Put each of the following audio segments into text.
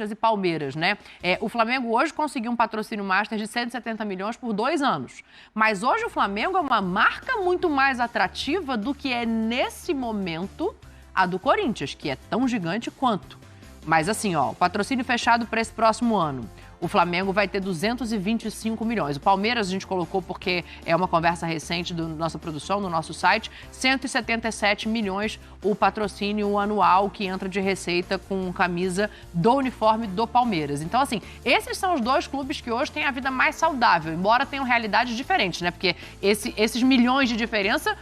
Corinthians e Palmeiras, né? O Flamengo hoje conseguiu um patrocínio master de 170 milhões por 2 anos. Mas hoje o Flamengo é uma marca muito mais atrativa do que é, nesse momento, a do Corinthians, que é tão gigante quanto. Mas assim, ó, o patrocínio fechado para esse próximo ano. O Flamengo vai ter 225 milhões. O Palmeiras a gente colocou porque é uma conversa recente da nossa produção, no nosso site. 177 milhões o patrocínio anual que entra de receita com camisa do uniforme do Palmeiras. Então, assim, esses são os dois clubes que hoje têm a vida mais saudável, embora tenham realidades diferentes, né? Porque esses milhões de diferença,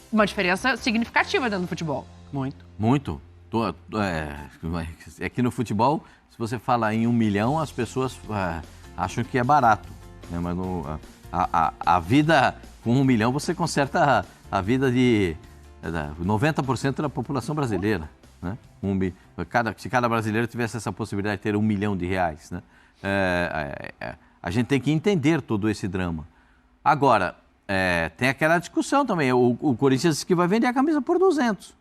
uma diferença significativa dentro do futebol. Muito. Aqui no futebol, se você fala em 1 milhão, as pessoas acham que é barato, né? Mas a vida com 1 milhão, você conserta a vida de 90% da população brasileira, né? Se cada brasileiro tivesse essa possibilidade de ter R$1 milhão, né? A gente tem que entender todo esse drama. Agora, tem aquela discussão também, o Corinthians disse que vai vender a camisa por 200.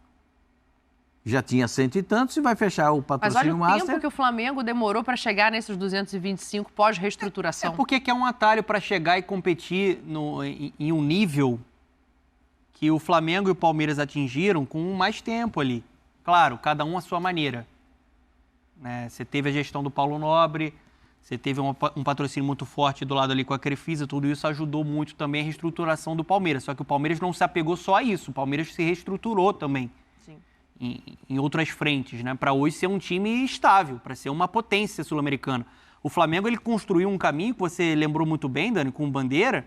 Já tinha 100 e tantos e vai fechar o patrocínio master. Mas olha o tempo que o Flamengo demorou para chegar nesses 225 pós-reestruturação. Porque é um atalho para chegar e competir em um nível que o Flamengo e o Palmeiras atingiram com mais tempo ali. Claro, cada um à sua maneira. Você teve a gestão do Paulo Nobre, você teve um patrocínio muito forte do lado ali com a Crefisa, tudo isso ajudou muito também a reestruturação do Palmeiras. Só que o Palmeiras não se apegou só a isso, o Palmeiras se reestruturou também. Em outras frentes, né? Para hoje ser um time estável, para ser uma potência sul-americana. O Flamengo ele construiu um caminho que você lembrou muito bem, Dani, com o Bandeira,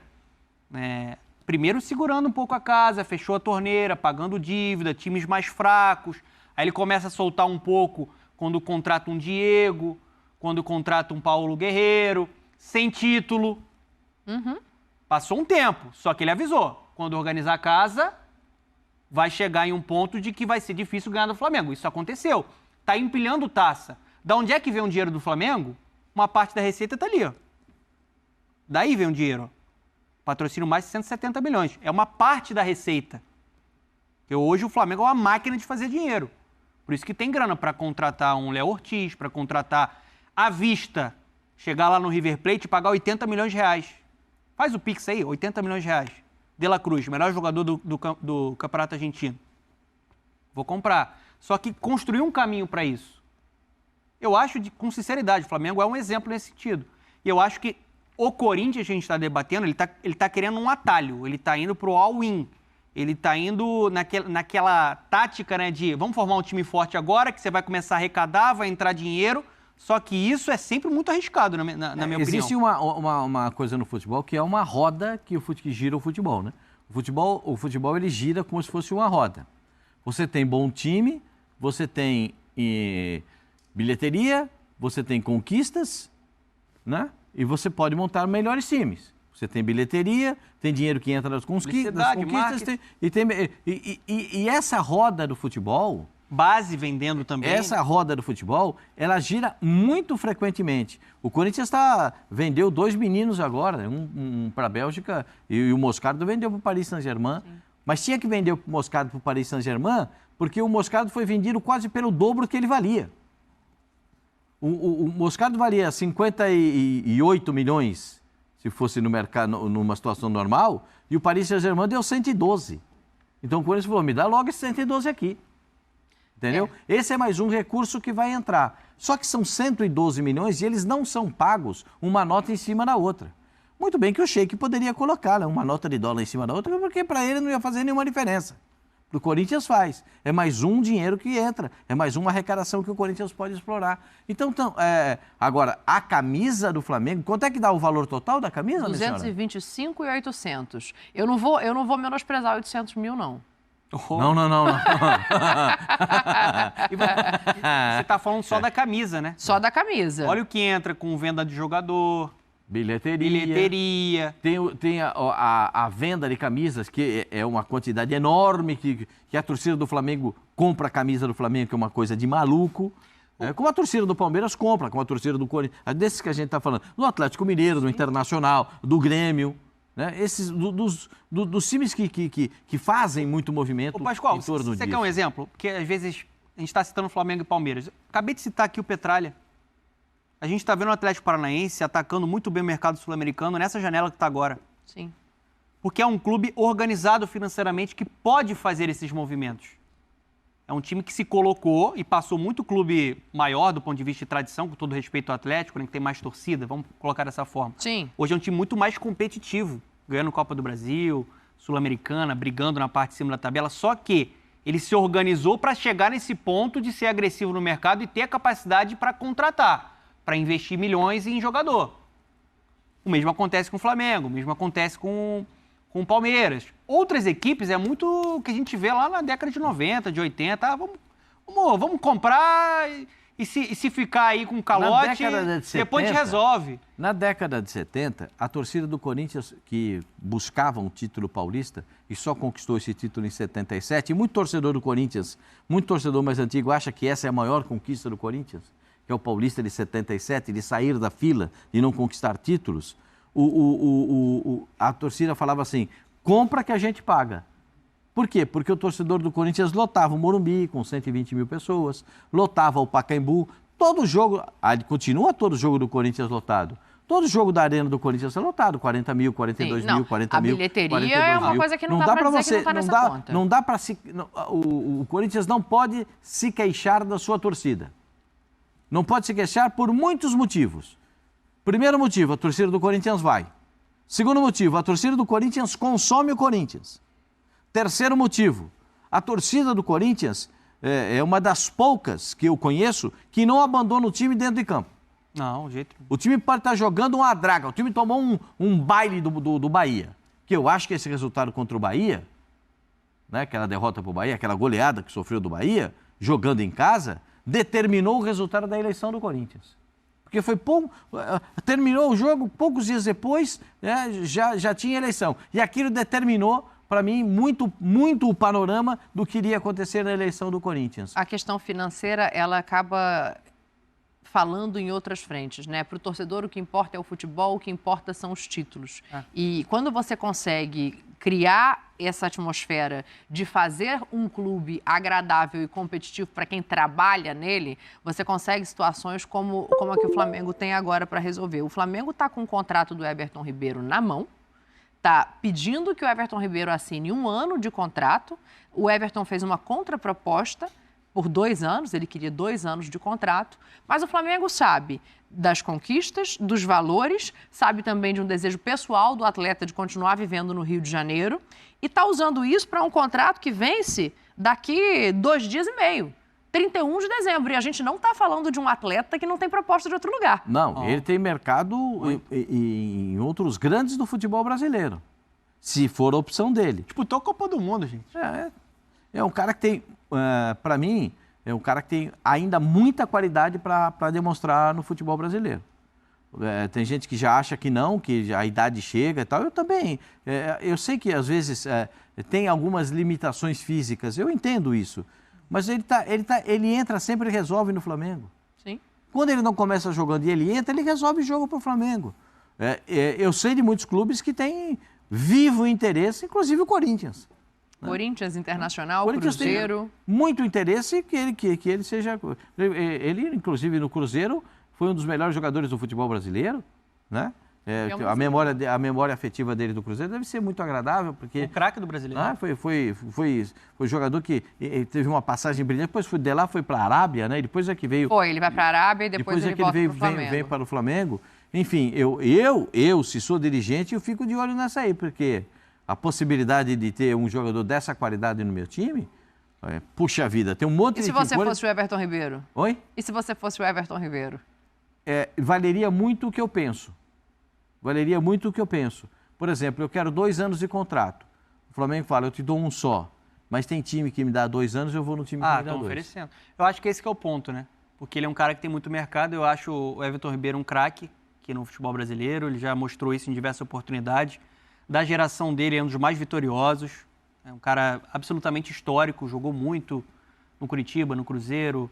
primeiro segurando um pouco a casa, fechou a torneira, pagando dívida, times mais fracos. Aí ele começa a soltar um pouco quando contrata um Diego, quando contrata um Paulo Guerreiro, sem título. Passou um tempo, só que ele avisou, quando organizar a casa, vai chegar em um ponto de que vai ser difícil ganhar do Flamengo. Isso aconteceu. Está empilhando taça. Da onde é que vem o dinheiro do Flamengo? Uma parte da receita está ali, ó. Daí vem o dinheiro. Patrocínio mais de 170 milhões. É uma parte da receita. Porque hoje o Flamengo é uma máquina de fazer dinheiro. Por isso que tem grana para contratar um Léo Ortiz, para contratar à vista, chegar lá no River Plate e pagar 80 milhões de reais. Faz o Pix aí, 80 milhões de reais. De La Cruz, melhor jogador do Campeonato Argentino. Vou comprar. Só que construir um caminho para isso. Eu acho, com sinceridade, o Flamengo é um exemplo nesse sentido. E eu acho que o Corinthians, a gente está debatendo, ele tá querendo um atalho. Ele está indo para o all-in. Ele está indo naquela tática, né, de vamos formar um time forte agora, que você vai começar a arrecadar, vai entrar dinheiro. Só que isso é sempre muito arriscado, na minha opinião. Existe uma coisa no futebol que é uma roda que gira o futebol, né? O futebol ele gira como se fosse uma roda. Você tem bom time, você tem bilheteria, você tem conquistas, né? E você pode montar melhores times. Você tem bilheteria, tem dinheiro que entra nas conquistas, e essa roda do futebol... Base vendendo também. Essa roda do futebol, ela gira muito frequentemente. O Corinthians vendeu 2 meninos agora, um para a Bélgica e o Moscardo vendeu para o Paris Saint-Germain. Mas tinha que vender o Moscardo para o Paris Saint-Germain porque o Moscardo foi vendido quase pelo dobro que ele valia. O Moscardo valia 58 milhões, se fosse no mercado, numa situação normal, e o Paris Saint-Germain deu 112. Então o Corinthians falou, me dá logo esse 112 aqui. Entendeu? Esse é mais um recurso que vai entrar. Só que são 112 milhões e eles não são pagos uma nota em cima da outra. Muito bem que o Sheik poderia colocar uma nota de dólar em cima da outra, porque para ele não ia fazer nenhuma diferença. Para o Corinthians faz. É mais um dinheiro que entra. É mais uma arrecadação que o Corinthians pode explorar. Então, agora, a camisa do Flamengo, quanto é que dá o valor total da camisa, 225 e 800. Eu não vou menosprezar 800 mil, não. Não. Você está falando só da camisa, né? Só da camisa. Olha o que entra com venda de jogador, bilheteria. Tem a venda de camisas, que é uma quantidade enorme, que a torcida do Flamengo compra a camisa do Flamengo, que é uma coisa de maluco. Como a torcida do Palmeiras compra, como a torcida do Corinthians, desses que a gente está falando, do Atlético Mineiro, do Internacional, do Grêmio. Né? Esses dos times que fazem muito movimento. Ô, Pascoal, em torno disso. Você quer um exemplo? Porque às vezes a gente está citando Flamengo e Palmeiras. Acabei de citar aqui o Petralha. A gente está vendo o Atlético Paranaense atacando muito bem o mercado sul-americano nessa janela que está agora. Sim. Porque é um clube organizado financeiramente que pode fazer esses movimentos. É um time que se colocou e passou muito clube maior do ponto de vista de tradição, com todo respeito ao Atlético, né, que tem mais torcida, vamos colocar dessa forma. Sim. Hoje é um time muito mais competitivo, ganhando Copa do Brasil, Sul-Americana, brigando na parte de cima da tabela, só que ele se organizou para chegar nesse ponto de ser agressivo no mercado e ter a capacidade para contratar, para investir milhões em jogador. O mesmo acontece com o Flamengo, o mesmo acontece com o Palmeiras. Outras equipes é muito o que a gente vê lá na década de 90, de 80. Vamos comprar e se ficar aí com calote, depois a gente resolve. Na década de 70, a torcida do Corinthians, que buscava um título paulista e só conquistou esse título em 77, e muito torcedor do Corinthians, muito torcedor mais antigo, acha que essa é a maior conquista do Corinthians, que é o Paulista de 77, de sair da fila e não conquistar títulos. A torcida falava assim, compra que a gente paga. Por quê? Porque o torcedor do Corinthians lotava o Morumbi com 120 mil pessoas, lotava o Pacaembu, todo jogo, continua todo jogo do Corinthians lotado. Todo jogo da Arena do Corinthians é lotado, 40 mil, 42 mil, 40 mil. A bilheteria é uma coisa que não dá para dizer que não está nessa conta. Não dá para o Corinthians não pode se queixar da sua torcida. Não pode se queixar por muitos motivos. Primeiro motivo, a torcida do Corinthians vai. Segundo motivo, a torcida do Corinthians consome o Corinthians. Terceiro motivo, a torcida do Corinthians é uma das poucas que eu conheço que não abandona o time dentro de campo. Não, jeito. O time pode estar jogando uma draga, o time tomou um baile do Bahia. Que eu acho que esse resultado contra o Bahia, né, aquela derrota para o Bahia, aquela goleada que sofreu do Bahia, jogando em casa, determinou o resultado da eleição do Corinthians. Porque foi terminou o jogo, poucos dias depois, né, já tinha eleição. E aquilo determinou, para mim, muito, muito o panorama do que iria acontecer na eleição do Corinthians. A questão financeira, ela acaba falando em outras frentes, né? Para o torcedor, o que importa é o futebol, o que importa são os títulos. E quando você consegue criar essa atmosfera de fazer um clube agradável e competitivo para quem trabalha nele, você consegue situações como a que o Flamengo tem agora para resolver. O Flamengo está com o contrato do Everton Ribeiro na mão, está pedindo que o Everton Ribeiro assine 1 ano de contrato. O Everton fez uma contraproposta por 2 anos, ele queria 2 anos de contrato, mas o Flamengo sabe das conquistas, dos valores, sabe também de um desejo pessoal do atleta de continuar vivendo no Rio de Janeiro e está usando isso para um contrato que vence daqui 2 dias e meio, 31 de dezembro. E a gente não está falando de um atleta que não tem proposta de outro lugar. Não, ele tem mercado em outros grandes do futebol brasileiro, se for a opção dele. Disputou a Copa do Mundo, gente. É um cara que tem, para mim, é um cara que tem ainda muita qualidade para demonstrar no futebol brasileiro. Tem gente que já acha que não, que a idade chega e tal. Eu também. Eu sei que às vezes tem algumas limitações físicas, eu entendo isso. Mas ele entra sempre e resolve no Flamengo. Sim. Quando ele não começa jogando e ele entra, ele resolve o jogo para o Flamengo. Eu sei de muitos clubes que têm vivo interesse, inclusive o Corinthians. Corinthians, Internacional, Corinthians Cruzeiro. Tem muito interesse que ele seja... Ele, inclusive, no Cruzeiro, foi um dos melhores jogadores do futebol brasileiro, né? A memória afetiva dele do Cruzeiro deve ser muito agradável, porque... O craque do brasileiro. Foi jogador que teve uma passagem brilhante, depois de lá foi para a Arábia, né? E depois é que veio... Ele vai para a Arábia e depois ele volta para o Flamengo. Vem para o Flamengo. Enfim, se sou dirigente, eu fico de olho nessa aí, porque... A possibilidade de ter um jogador dessa qualidade no meu time, puxa vida, tem um monte de... E se você fosse o Everton Ribeiro? Oi? E se você fosse o Everton Ribeiro? Valeria muito o que eu penso. Valeria muito o que eu penso. Por exemplo, eu quero 2 anos de contrato. O Flamengo fala, eu te dou um só. Mas tem time que me dá 2 anos, eu vou no time que me dá 2. Estão oferecendo. Eu acho que esse que é o ponto, né? Porque ele é um cara que tem muito mercado. Eu acho o Everton Ribeiro um craque aqui no futebol brasileiro. Ele já mostrou isso em diversas oportunidades. Da geração dele, é um dos mais vitoriosos. É um cara absolutamente histórico, jogou muito no Curitiba, no Cruzeiro,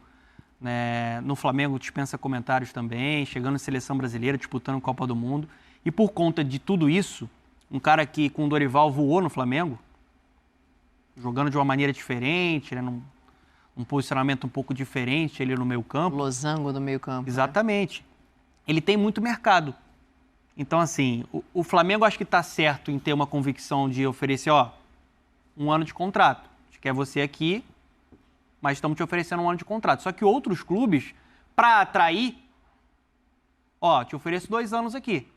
né? No Flamengo dispensa comentários também, chegando em seleção brasileira, disputando Copa do Mundo. E por conta de tudo isso, um cara que com o Dorival voou no Flamengo, jogando de uma maneira diferente, né? num posicionamento um pouco diferente ali no meio campo. Losango do meio campo. Exatamente. ele tem muito mercado. Então, assim, o Flamengo acho que está certo em ter uma convicção de oferecer, um ano de contrato. A gente quer você aqui, mas estamos te oferecendo um ano de contrato. Só que outros clubes, para atrair, te ofereço 2 anos aqui.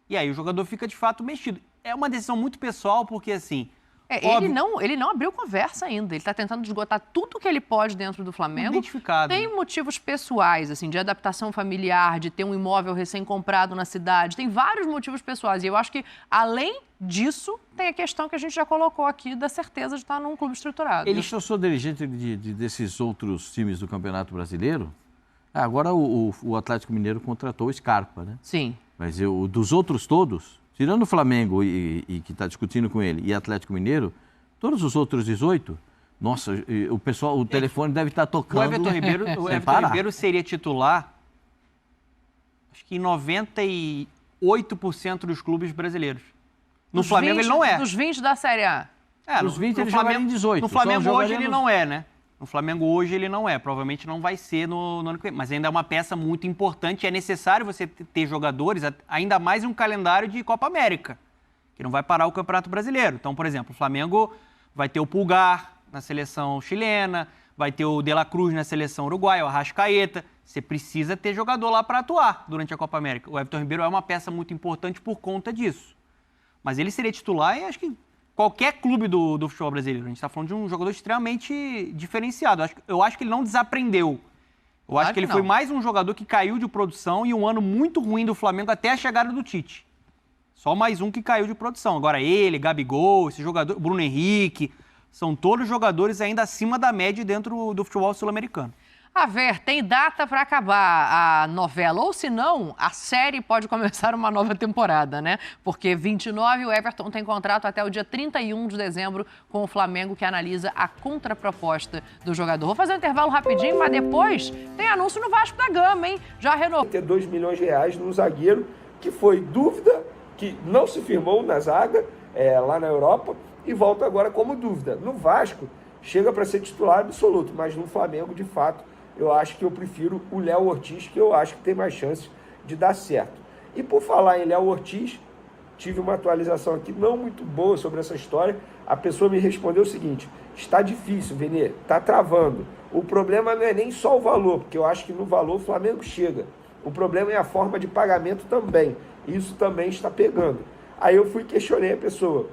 E aí o jogador fica, de fato, mexido. É uma decisão muito pessoal, porque, assim... Ele não abriu conversa ainda. Ele está tentando esgotar tudo que ele pode dentro do Flamengo. Identificado. Tem motivos pessoais, assim, de adaptação familiar, de ter um imóvel recém-comprado na cidade. Tem vários motivos pessoais. E eu acho que, além disso, tem a questão que a gente já colocou aqui da certeza de estar num clube estruturado. Eu sou dirigente desses outros times do Campeonato Brasileiro. Agora o Atlético Mineiro contratou o Scarpa, né? Sim. Mas dos outros todos... Tirando o Flamengo e que está discutindo com ele, e Atlético Mineiro, todos os outros 18, nossa, o telefone deve estar tocando. O Everton Ribeiro seria titular, acho que em 98% dos clubes brasileiros. No Flamengo ele não é. Dos 20 da Série A. Dos 20 ele jogaria em 18. No Flamengo hoje ele não é, né? No Flamengo hoje ele não é, provavelmente não vai ser no ano que vem, mas ainda é uma peça muito importante e é necessário você ter jogadores, ainda mais em um calendário de Copa América, que não vai parar o Campeonato Brasileiro. Então, por exemplo, o Flamengo vai ter o Pulgar na seleção chilena, vai ter o De La Cruz na seleção uruguaia, o Arrascaeta. Você precisa ter jogador lá para atuar durante a Copa América. O Everton Ribeiro é uma peça muito importante por conta disso. Mas ele seria titular e acho que qualquer clube do futebol brasileiro. A gente está falando de um jogador extremamente diferenciado. Eu acho que ele não desaprendeu. Eu acho que ele foi mais um jogador que caiu de produção e um ano muito ruim do Flamengo até a chegada do Tite. Só mais um que caiu de produção. Agora ele, Gabigol, esse jogador, Bruno Henrique, são todos jogadores ainda acima da média dentro do futebol sul-americano. A ver, tem data para acabar a novela, ou se não, a série pode começar uma nova temporada, né? Porque 29 o Everton tem contrato até o dia 31 de dezembro com o Flamengo, que analisa a contraproposta do jogador. Vou fazer um intervalo rapidinho, mas depois tem anúncio no Vasco da Gama, hein? Já renovou. Ter 2 milhões de reais num zagueiro que foi dúvida, que não se firmou na zaga lá na Europa e volta agora como dúvida. No Vasco, chega para ser titular absoluto, mas no Flamengo, de fato, eu acho que eu prefiro o Léo Ortiz, que eu acho que tem mais chances de dar certo. E por falar em Léo Ortiz, tive uma atualização aqui não muito boa sobre essa história. A pessoa me respondeu o seguinte: está difícil, Venê, está travando. O problema não é nem só o valor, porque eu acho que no valor o Flamengo chega. O problema é a forma de pagamento também. Isso também está pegando. Aí eu fui e questionei a pessoa: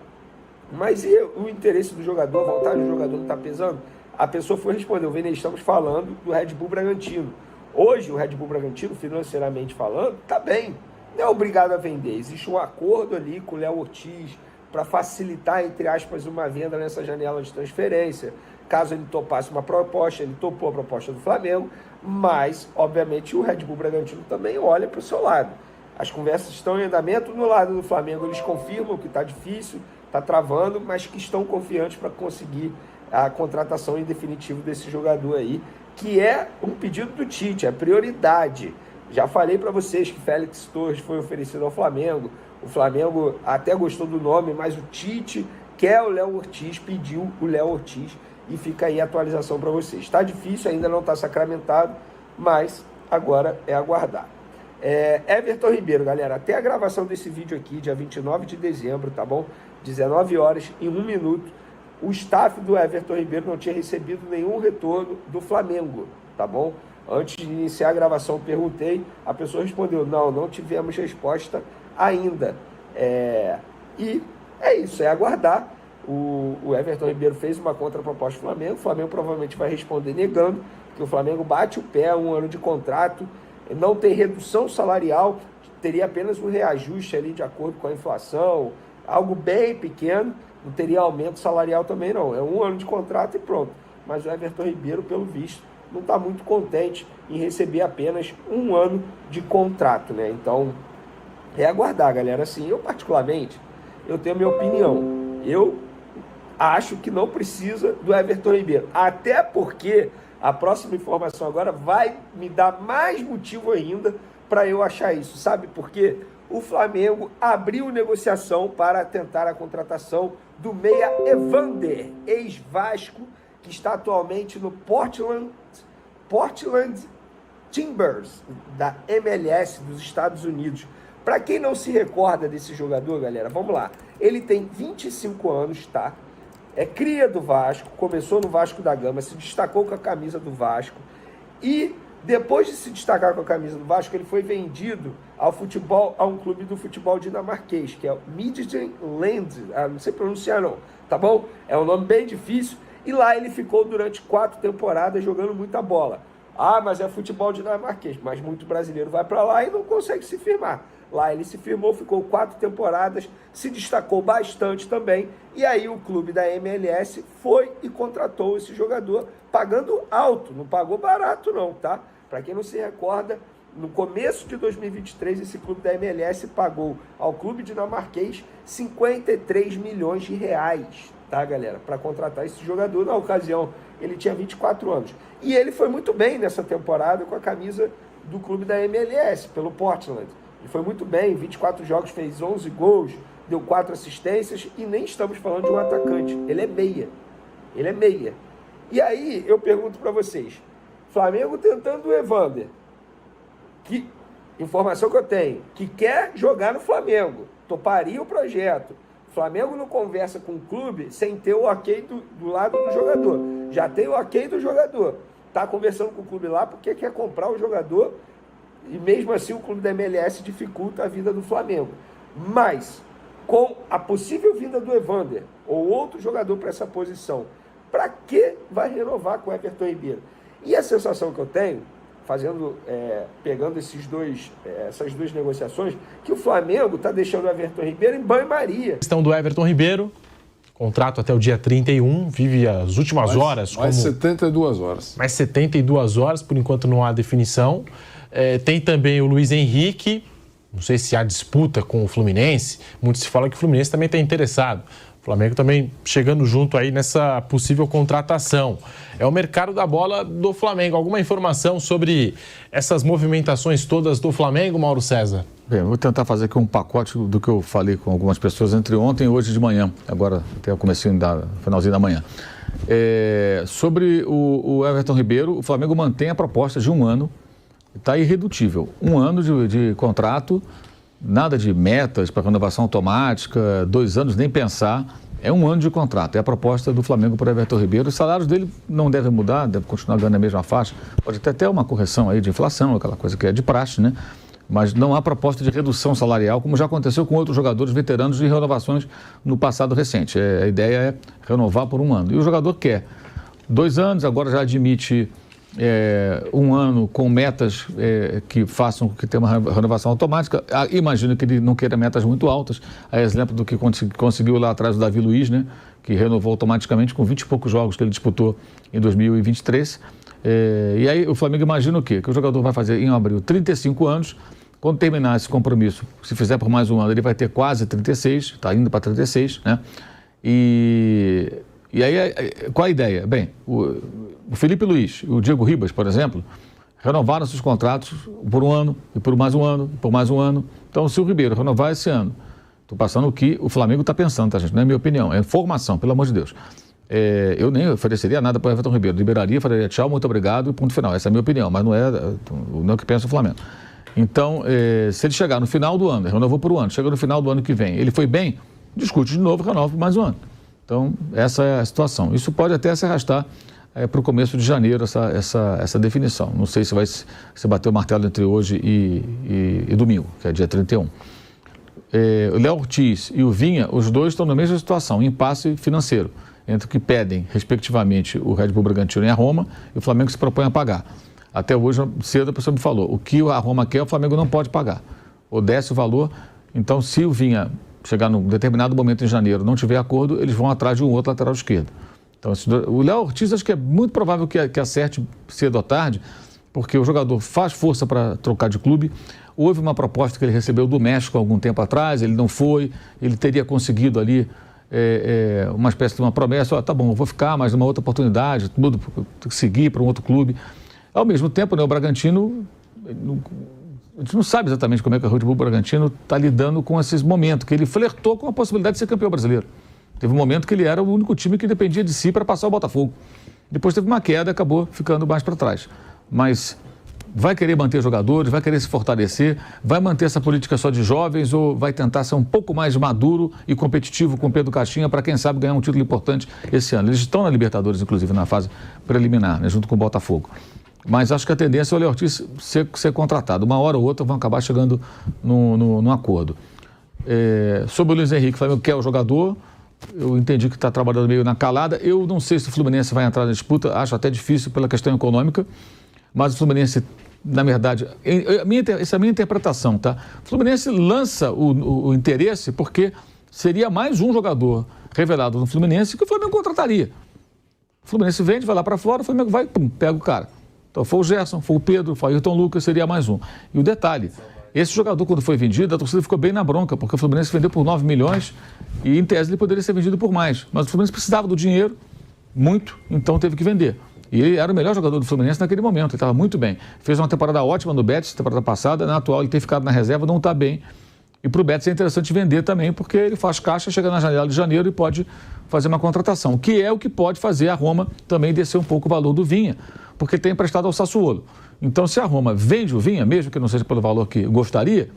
mas e o interesse do jogador, a vontade do jogador não está pesando? A pessoa foi responder: Venê, estamos falando do Red Bull Bragantino. Hoje o Red Bull Bragantino, financeiramente falando, está bem. Não é obrigado a vender. Existe um acordo ali com o Léo Ortiz para facilitar, entre aspas, uma venda nessa janela de transferência. Caso ele topasse uma proposta, ele topou a proposta do Flamengo, mas, obviamente, o Red Bull Bragantino também olha para o seu lado. As conversas estão em andamento. No lado do Flamengo, eles confirmam que está difícil, está travando, mas que estão confiantes para conseguir a contratação em definitivo desse jogador aí, que é um pedido do Tite, é prioridade. Já falei para vocês que Félix Torres foi oferecido ao Flamengo. O Flamengo até gostou do nome, mas o Tite quer o Léo Ortiz, pediu o Léo Ortiz, e fica aí a atualização para vocês. Está difícil, ainda não está sacramentado, mas agora é aguardar. Everton Ribeiro, galera, até a gravação desse vídeo aqui, dia 29 de dezembro, tá bom? 19 horas e 1 minuto, o staff do Everton Ribeiro não tinha recebido nenhum retorno do Flamengo, tá bom? Antes de iniciar a gravação, perguntei, a pessoa respondeu: não tivemos resposta ainda. E é isso, é aguardar. O Everton Ribeiro fez uma contraproposta do Flamengo, o Flamengo provavelmente vai responder negando, porque o Flamengo bate o pé, 1 ano de contrato, não tem redução salarial, teria apenas um reajuste ali de acordo com a inflação, algo bem pequeno, não teria aumento salarial também não, é 1 ano de contrato e pronto. Mas o Everton Ribeiro, pelo visto, não está muito contente em receber apenas 1 ano de contrato, né? Então, é aguardar, galera. Assim, eu particularmente, eu tenho a minha opinião. Eu acho que não precisa do Everton Ribeiro. Até porque a próxima informação agora vai me dar mais motivo ainda para eu achar isso. Sabe por quê? O Flamengo abriu negociação para tentar a contratação do meia Evander, ex-Vasco, que está atualmente no Portland Timbers, da MLS dos Estados Unidos. Para quem não se recorda desse jogador, galera, vamos lá. Ele tem 25 anos, tá? É cria do Vasco, começou no Vasco da Gama, se destacou com a camisa do Vasco e depois de se destacar com a camisa do Vasco, ele foi vendido ao futebol, a um clube do futebol dinamarquês, que é o Midtjylland, não sei pronunciar não, tá bom? É um nome bem difícil, e lá ele ficou durante 4 temporadas jogando muita bola. Ah, mas é futebol dinamarquês, mas muito brasileiro vai para lá e não consegue se firmar. Lá ele se firmou, ficou 4 temporadas, se destacou bastante também, e aí o clube da MLS foi e contratou esse jogador, pagando alto, não pagou barato não, tá? Para quem não se recorda, no começo de 2023, esse clube da MLS pagou ao clube dinamarquês 53 milhões de reais, tá, galera? Para contratar esse jogador. Na ocasião, ele tinha 24 anos. E ele foi muito bem nessa temporada com a camisa do clube da MLS, pelo Portland. Ele foi muito bem, 24 jogos, fez 11 gols, deu 4 assistências e nem estamos falando de um atacante. Ele é meia. Ele é meia. E aí, eu pergunto para vocês, Flamengo tentando o Evander, que informação que eu tenho, que quer jogar no Flamengo, toparia o projeto. O Flamengo não conversa com o clube sem ter o ok do lado do jogador. Já tem o ok do jogador. Está conversando com o clube lá porque quer comprar o jogador e mesmo assim o clube da MLS dificulta a vida do Flamengo. Mas, com a possível vinda do Evander ou outro jogador para essa posição, para que vai renovar com o Everton Ribeiro? E a sensação que eu tenho, pegando essas duas negociações, que o Flamengo está deixando o Everton Ribeiro em banho-maria. A questão do Everton Ribeiro, contrato até o dia 31, vive as últimas horas. Mais 72 horas. Mais 72 horas, por enquanto não há definição. Tem também o Luiz Henrique, não sei se há disputa com o Fluminense, muito se fala que o Fluminense também está interessado. O Flamengo também chegando junto aí nessa possível contratação. É o mercado da bola do Flamengo. Alguma informação sobre essas movimentações todas do Flamengo, Mauro César? Bem, vou tentar fazer aqui um pacote do que eu falei com algumas pessoas entre ontem e hoje de manhã. Agora até o finalzinho da manhã. Sobre o Everton Ribeiro, o Flamengo mantém a proposta de 1 ano. Está irredutível. 1 ano de contrato. Nada de metas para renovação automática, 2 anos, nem pensar. É 1 ano de contrato. É a proposta do Flamengo para o Everton Ribeiro. Os salários dele não devem mudar, deve continuar ganhando a mesma faixa. Pode ter até uma correção aí de inflação, aquela coisa que é de praxe, né? Mas não há proposta de redução salarial, como já aconteceu com outros jogadores veteranos de renovações no passado recente. A ideia é renovar por 1 ano. E o jogador quer 2 anos, agora já admite 1 ano com metas que façam que tenha uma renovação automática. Imagino que ele não queira metas muito altas. A exemplo do que conseguiu lá atrás o Davi Luiz, né, que renovou automaticamente com 20 e poucos jogos que ele disputou em 2023. E aí o Flamengo imagina o quê? Que o jogador vai fazer em abril 35 anos. Quando terminar esse compromisso, se fizer por mais 1 ano, ele vai ter quase 36, está indo para 36, né? E aí, qual a ideia? Bem, o Felipe Luiz e o Diego Ribas, por exemplo, renovaram seus contratos por 1 ano, e por mais 1 ano, e por mais 1 ano. Então, se o Ribeiro renovar esse ano, estou passando o que o Flamengo está pensando, tá, gente? Não é minha opinião, é informação, pelo amor de Deus. Eu nem ofereceria nada para o Everton Ribeiro. Liberaria, falaria tchau, muito obrigado e ponto final. Essa é a minha opinião, mas não é o que pensa o Flamengo. Então, se ele chegar no final do ano, renovou por 1 ano, chega no final do ano que vem, ele foi bem, discute de novo, renova por mais 1 ano. Então, essa é a situação. Isso pode até se arrastar para o começo de janeiro, essa definição. Não sei se vai se bater o martelo entre hoje e domingo, que é dia 31. O Léo Ortiz e o Vinha, os dois estão na mesma situação, impasse financeiro, entre o que pedem, respectivamente, o Red Bull Bragantino e a Roma, e o Flamengo se propõe a pagar. Até hoje, cedo, a pessoa me falou, o que a Roma quer, o Flamengo não pode pagar. Ou desce o valor, então se o Vinha chegar num determinado momento em janeiro, não tiver acordo, eles vão atrás de um outro lateral esquerdo. Então, o Léo Ortiz, acho que é muito provável que acerte cedo ou tarde, porque o jogador faz força para trocar de clube. Houve uma proposta que ele recebeu do México há algum tempo atrás, ele não foi, ele teria conseguido ali uma espécie de uma promessa, tá bom, eu vou ficar, mas numa outra oportunidade, tudo, seguir para um outro clube. Ao mesmo tempo, né, o Bragantino, a gente não sabe exatamente como é que o Red Bull Bragantino está lidando com esses momentos, que ele flertou com a possibilidade de ser campeão brasileiro. Teve um momento que ele era o único time que dependia de si para passar o Botafogo. Depois teve uma queda e acabou ficando mais para trás. Mas vai querer manter jogadores, vai querer se fortalecer, vai manter essa política só de jovens ou vai tentar ser um pouco mais maduro e competitivo com o Pedro Caixinha para, quem sabe, ganhar um título importante esse ano. Eles estão na Libertadores, inclusive, na fase preliminar, né, junto com o Botafogo. Mas acho que a tendência é o Léo Ortiz ser contratado. Uma hora ou outra vão acabar chegando num acordo. Sobre o Luiz Henrique, o Flamengo quer o jogador. Eu entendi que está trabalhando meio na calada. Eu não sei se o Fluminense vai entrar na disputa, acho até difícil pela questão econômica, mas o Fluminense, na verdade, essa é a minha interpretação, tá? O Fluminense lança o interesse porque seria mais um jogador revelado no Fluminense que o Flamengo contrataria. O Fluminense vende, vai lá para fora, o Flamengo vai, pega o cara. Então foi o Gerson, foi o Pedro, foi o Ayrton Lucas, seria mais um. E o detalhe, esse jogador, quando foi vendido, a torcida ficou bem na bronca, porque o Fluminense vendeu por 9 milhões e, em tese, ele poderia ser vendido por mais. Mas o Fluminense precisava do dinheiro, muito, então teve que vender. E ele era o melhor jogador do Fluminense naquele momento, ele estava muito bem. Fez uma temporada ótima no Betis, temporada passada, na atual ele tem ficado na reserva, não está bem. E para o Betis é interessante vender também, porque ele faz caixa, chega na janela de janeiro e pode fazer uma contratação, que é o que pode fazer a Roma também descer um pouco o valor do Vinha, porque tem emprestado ao Sassuolo. Então, se a Roma vende o Vinha, mesmo que não seja pelo valor que gostaria,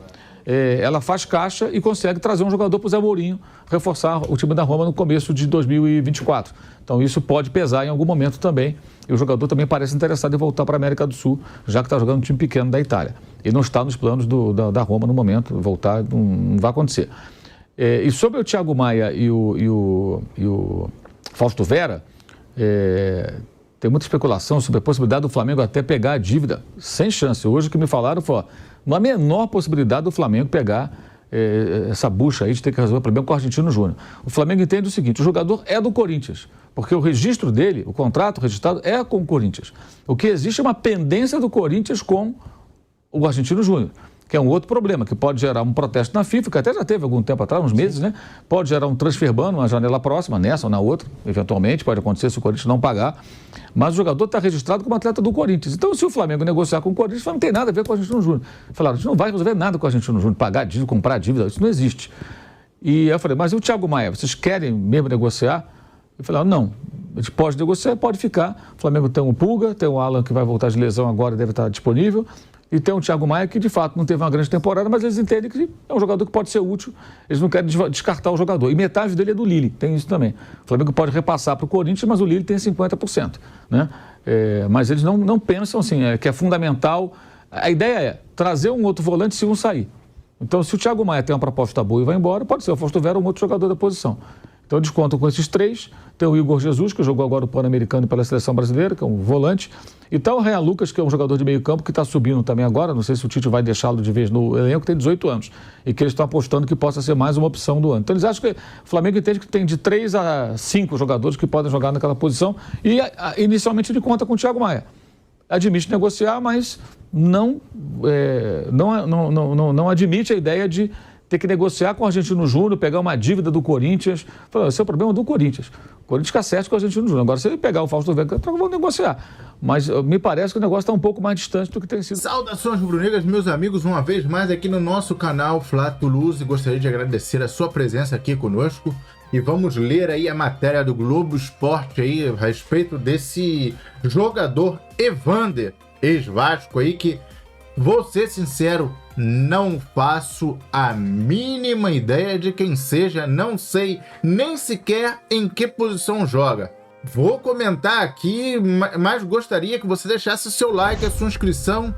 ela faz caixa e consegue trazer um jogador para o Zé Mourinho, reforçar o time da Roma no começo de 2024. Então, isso pode pesar em algum momento também. E o jogador também parece interessado em voltar para a América do Sul, já que está jogando um time pequeno da Itália. Ele não está nos planos da Roma no momento, voltar não vai acontecer. E sobre o Thiago Maia e o Fausto Vera, tem muita especulação sobre a possibilidade do Flamengo até pegar a dívida, sem chance. Hoje o que me falaram foi, uma menor possibilidade do Flamengo pegar essa bucha aí de ter que resolver o problema com o Argentino Júnior. O Flamengo entende o seguinte, o jogador é do Corinthians, porque o registro dele, o contrato registrado é com o Corinthians. O que existe é uma pendência do Corinthians com o Argentino Júnior, que é um outro problema, que pode gerar um protesto na FIFA, que até já teve algum tempo atrás, uns meses, né? Pode gerar um transfer ban numa janela próxima, nessa ou na outra, eventualmente, pode acontecer se o Corinthians não pagar. Mas o jogador está registrado como atleta do Corinthians. Então, se o Flamengo negociar com o Corinthians, não tem nada a ver com o Argentino Júnior. Falaram, a gente não vai resolver nada com o Argentino Júnior, pagar dívida, comprar dívida, isso não existe. E eu falei, mas e o Thiago Maia, vocês querem mesmo negociar? Eu falei, não, a gente pode negociar, pode ficar. O Flamengo tem um Pulga, tem o Alan que vai voltar de lesão agora, deve estar disponível. E tem o Thiago Maia que, de fato, não teve uma grande temporada, mas eles entendem que é um jogador que pode ser útil. Eles não querem descartar o jogador. E metade dele é do Lille, tem isso também. O Flamengo pode repassar para o Corinthians, mas o Lille tem 50%. Né? Mas eles não pensam assim, que é fundamental. A ideia é trazer um outro volante se um sair. Então, se o Thiago Maia tem uma proposta boa e vai embora, pode ser o Fausto Vera ou um outro jogador da posição. Então, eles contam com esses três. Tem o Igor Jesus, que jogou agora o Pan-Americano pela Seleção Brasileira, que é um volante. E tá o Ryan Lucas, que é um jogador de meio campo, que está subindo também agora. Não sei se o Tite vai deixá-lo de vez no elenco, tem 18 anos. E que eles estão apostando que possa ser mais uma opção do ano. Então, eles acham que o Flamengo entende que tem de 3 a 5 jogadores que podem jogar naquela posição. E, inicialmente, ele conta com o Thiago Maia. Admite negociar, mas não admite a ideia de ter que negociar com o Argentino Júnior, pegar uma dívida do Corinthians. Falou, esse é o problema do Corinthians. O Corinthians fica certo com o Argentino Júnior. Agora, se ele pegar o Fausto Vera, vão negociar. Mas me parece que o negócio está um pouco mais distante do que tem sido. Saudações rubro-negras, meus amigos, uma vez mais aqui no nosso canal Fla Toulouse. Gostaria de agradecer a sua presença aqui conosco. E vamos ler aí a matéria do Globo Esporte aí a respeito desse jogador Evander, ex-Vasco aí, que, vou ser sincero, não faço a mínima ideia de quem seja, não sei nem sequer em que posição joga. Vou comentar aqui, mas gostaria que você deixasse o seu like, a sua inscrição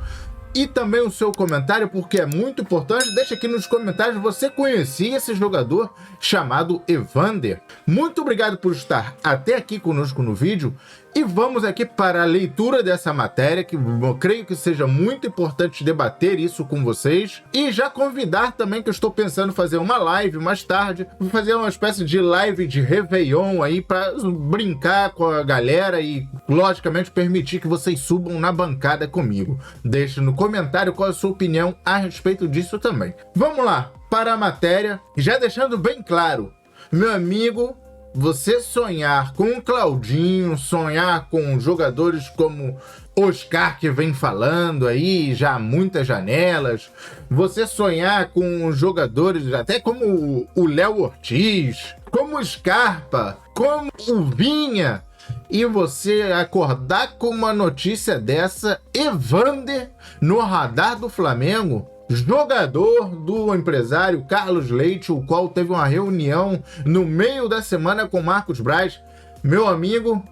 e também o seu comentário, porque é muito importante. Deixa aqui nos comentários, você conhecia esse jogador chamado Evander? Muito obrigado por estar até aqui conosco no vídeo. E vamos aqui para a leitura dessa matéria, que eu creio que seja muito importante debater isso com vocês. E já convidar também que eu estou pensando em fazer uma live mais tarde. Vou fazer uma espécie de live de Réveillon aí para brincar com a galera e, logicamente, permitir que vocês subam na bancada comigo. Deixe no comentário qual é a sua opinião a respeito disso também. Vamos lá para a matéria. Já deixando bem claro, meu amigo, você sonhar com o Claudinho, sonhar com jogadores como Oscar, que vem falando aí já há muitas janelas, você sonhar com jogadores até como o Léo Ortiz, como o Scarpa, como o Vinha, e você acordar com uma notícia dessa, Evander no radar do Flamengo, jogador do empresário Carlos Leite, o qual teve uma reunião no meio da semana com Marcos Braz. Meu amigo,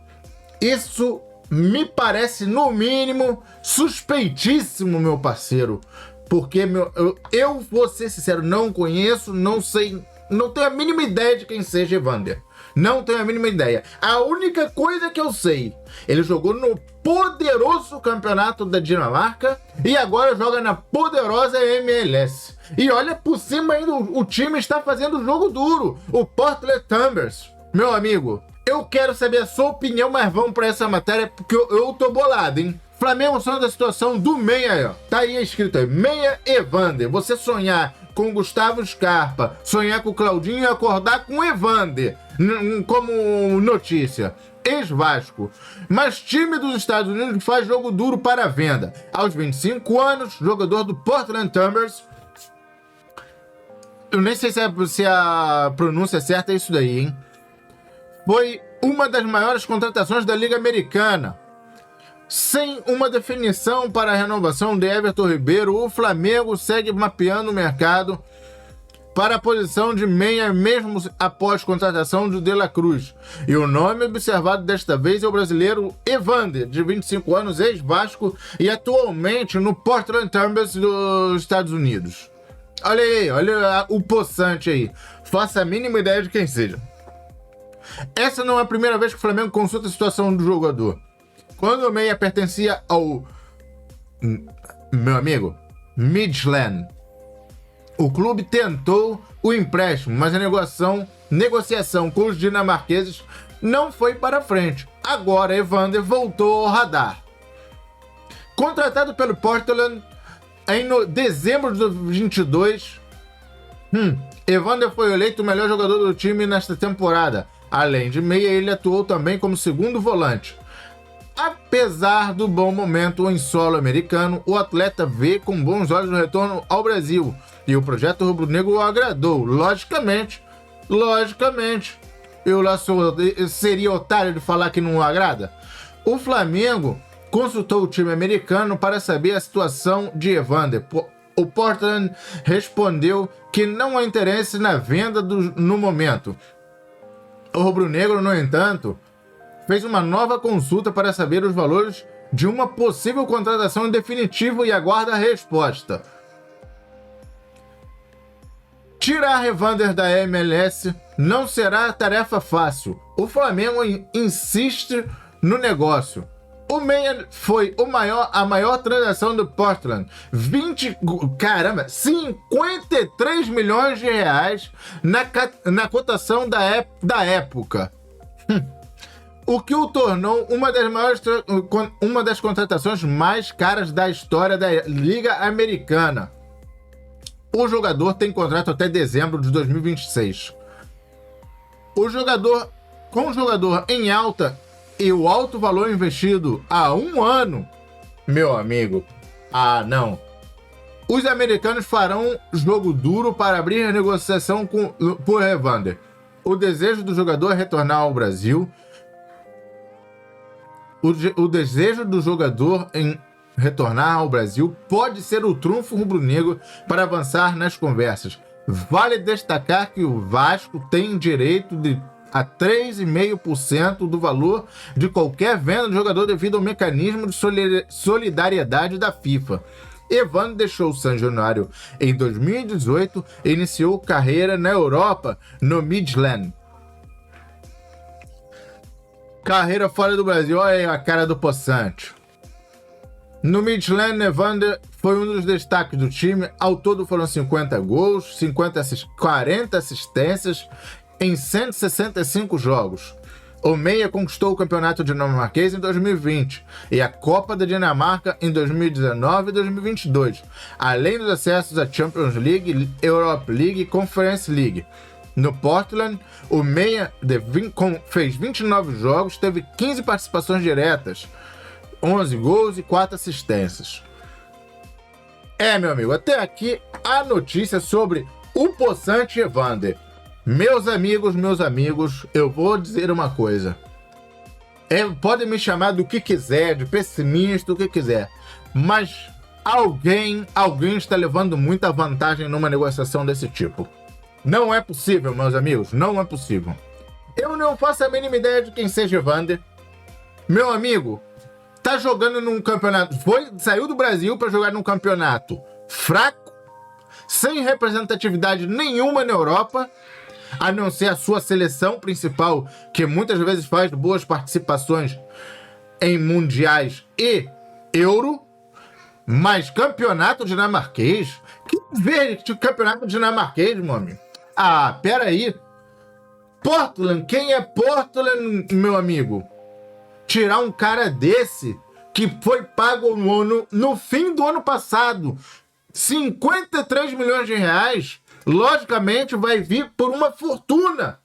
isso me parece, no mínimo, suspeitíssimo, meu parceiro. Porque eu vou ser sincero, não conheço, não sei, não tenho a mínima ideia de quem seja Evander. Não tenho a mínima ideia. A única coisa que eu sei, ele jogou no poderoso campeonato da Dinamarca e agora joga na poderosa MLS. E olha, por cima ainda, o time está fazendo jogo duro. O Portland Timbers. Meu amigo, eu quero saber a sua opinião, mas vamos para essa matéria porque eu tô bolado, hein? Flamengo sonha da situação do meia aí, ó. Tá aí escrito aí, meia Evander. Você sonhar com Gustavo Scarpa, sonhar com o Claudinho e acordar com o Evander, como notícia. Ex-Vasco. Mas time dos Estados Unidos faz jogo duro para a venda. Aos 25 anos, jogador do Portland Timbers. Eu nem sei se a pronúncia certa é isso daí, hein? Foi uma das maiores contratações da Liga Americana. Sem uma definição para a renovação de Everton Ribeiro, o Flamengo segue mapeando o mercado para a posição de meia, mesmo após contratação de La Cruz. E o nome observado desta vez é o brasileiro Evander, de 25 anos, ex-Vasco e atualmente no Portland Timbers dos Estados Unidos. Olha aí, olha o possante aí. Faça a mínima ideia de quem seja. Essa não é a primeira vez que o Flamengo consulta a situação do jogador. Quando o meia pertencia ao, meu amigo, Midland, o clube tentou o empréstimo, mas a negociação com os dinamarqueses não foi para frente. Agora Evander voltou ao radar. Contratado pelo Portland em dezembro de 2022, Evander foi eleito o melhor jogador do time nesta temporada. Além de meia, ele atuou também como segundo volante. Apesar do bom momento em solo americano, o atleta vê com bons olhos o retorno ao Brasil e o projeto rubro-negro o agradou. Logicamente, eu lá seria otário de falar que não agrada. O Flamengo consultou o time americano para saber a situação de Evander. O Portland respondeu que não há interesse na venda no momento. O rubro-negro, no entanto, fez uma nova consulta para saber os valores de uma possível contratação definitiva e aguarda a resposta. Tirar Evander da MLS não será tarefa fácil. O Flamengo insiste no negócio. O meia foi a maior transação do Portland. 53 milhões de reais na cotação da época. O que o tornou uma das contratações mais caras da história da Liga Americana. O jogador tem contrato até dezembro de 2026. Com o jogador em alta e o alto valor investido há um ano, meu amigo, não. Os americanos farão jogo duro para abrir a negociação por Evander. O desejo do jogador é retornar ao Brasil. O desejo do jogador em retornar ao Brasil pode ser o trunfo rubro-negro para avançar nas conversas. Vale destacar que o Vasco tem direito a 3,5% do valor de qualquer venda de jogador devido ao mecanismo de solidariedade da FIFA. Evander deixou o San Januário em 2018 e iniciou carreira na Europa, no Midland. Carreira fora do Brasil, olha aí a cara do possante. No Midland, Evander foi um dos destaques do time. Ao todo foram 50 gols, 40 assistências em 165 jogos. O meia conquistou o campeonato dinamarquês em 2020 e a Copa da Dinamarca em 2019 e 2022, além dos acessos à Champions League, Europa League e Conference League. No Portland, o meia fez 29 jogos, teve 15 participações diretas, 11 gols e 4 assistências. Meu amigo, até aqui a notícia sobre o possante Evander. Meus amigos, eu vou dizer uma coisa. Podem me chamar do que quiser, de pessimista, o que quiser. Mas alguém está levando muita vantagem numa negociação desse tipo. Não é possível, meus amigos, não é possível. Eu não faço a mínima ideia de quem seja Evander. Meu amigo, tá jogando num campeonato... Saiu do Brasil para jogar num campeonato fraco, sem representatividade nenhuma na Europa, a não ser a sua seleção principal, que muitas vezes faz boas participações em mundiais e Euro, mas campeonato dinamarquês? Que verde de campeonato dinamarquês, meu amigo? Ah, peraí. Portland, quem é Portland, meu amigo? Tirar um cara desse, que foi pago no fim do ano passado, 53 milhões de reais, logicamente vai vir por uma fortuna.